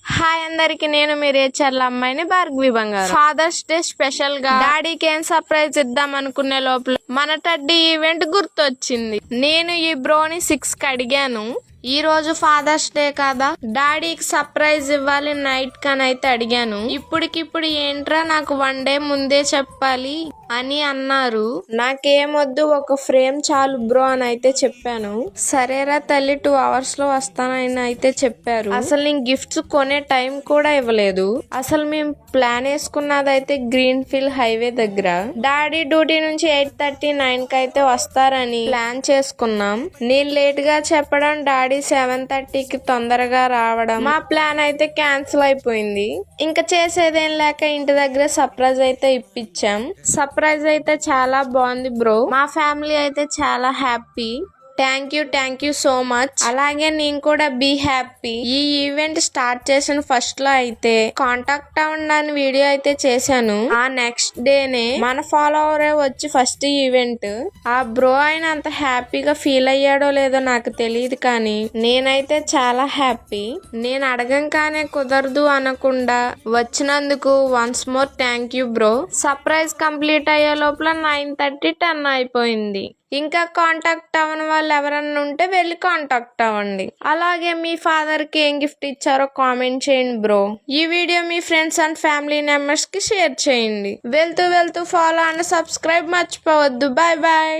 Hi అందరికి, నేను మీ రేచర్ల అమ్మాయిని భార్గవి బంగారు. ఫాదర్స్ డే స్పెషల్ గా డాడీకి ఏం సర్ప్రైజ్ ఇద్దాం అనుకునే లోపల మన టడ్డీ ఈవెంట్ గుర్తొచ్చింది. నేను ఈ బ్రోని 6 కి అడిగాను, ఈ రోజు ఫాదర్స్ డే కదా, డాడీకి సర్ప్రైజ్ ఇవ్వాలి నైట్ కని అయితే అడిగాను. ఇప్పటికిప్పుడు ఏంట్రా నాకు 1 డే ముందే చెప్పాలి అని అన్నారు. నాకేమొద్దు, ఒక ఫ్రేమ్ చాలు బ్రో అని అయితే చెప్పాను. సరేరా తల్లి 2 hours లో వస్తానని అయితే చెప్పారు. అసలు నేను గిఫ్ట్స్ కొనే టైం కూడా ఇవ్వలేదు. అసలు మేము ప్లాన్ వేసుకున్నదైతే గ్రీన్ ఫీల్డ్ హైవే దగ్గర. డాడీ డ్యూటీ నుంచి 8:39 కి అయితే వస్తారని ప్లాన్ చేసుకున్నాం. నేను లేట్ గా చెప్పడం, డాడీ 7:30 కి తొందరగా రావడం, మా ప్లాన్ అయితే క్యాన్సిల్ అయిపోయింది. ఇంకా చేసేదేం లేక ఇంటి దగ్గర సర్ప్రైజ్ అయితే ఇప్పించాం. సర్ప్రైజ్ అయితే చాలా బాగుంది బ్రో. మా ఫ్యామిలీ అయితే చాలా happy. Thank you so much. అలాగే నేను కూడా బీ హ్యాపీ. ఈ ఈవెంట్ స్టార్ట్ చేసిన ఫస్ట్ లో అయితే కాంటాక్ట్ అవ్వండి అని వీడియో అయితే చేశాను. ఆ నెక్స్ట్ డేనే మన ఫాలోవర్ వచ్చి ఫస్ట్ ఈవెంట్. ఆ బ్రో ఆయన అంత హ్యాపీగా ఫీల్ అయ్యాడో లేదో నాకు తెలియదు, కానీ నేనైతే చాలా హ్యాపీ. నేను అడగంగానే కుదరదు అనకుండా వచ్చినందుకు once more thank you bro. Surprise complete అయ్యే లోపల 9:30 10 అయిపోయింది. ఇంకా కాంటాక్ట్ అవ్వని వాళ్ళు ఎవరన్నా ఉంటే వెళ్ళి కాంటాక్ట్ అవ్వండి. అలాగే మీ ఫాదర్ కి ఏం గిఫ్ట్ ఇచ్చారో కామెంట్ చేయండి బ్రో. ఈ వీడియో మీ ఫ్రెండ్స్ అండ్ ఫ్యామిలీ మెంబర్స్ కి షేర్ చేయండి. వెళ్తూ ఫాలో అండ్ సబ్స్క్రైబ్ మర్చిపోవద్దు. Bye bye.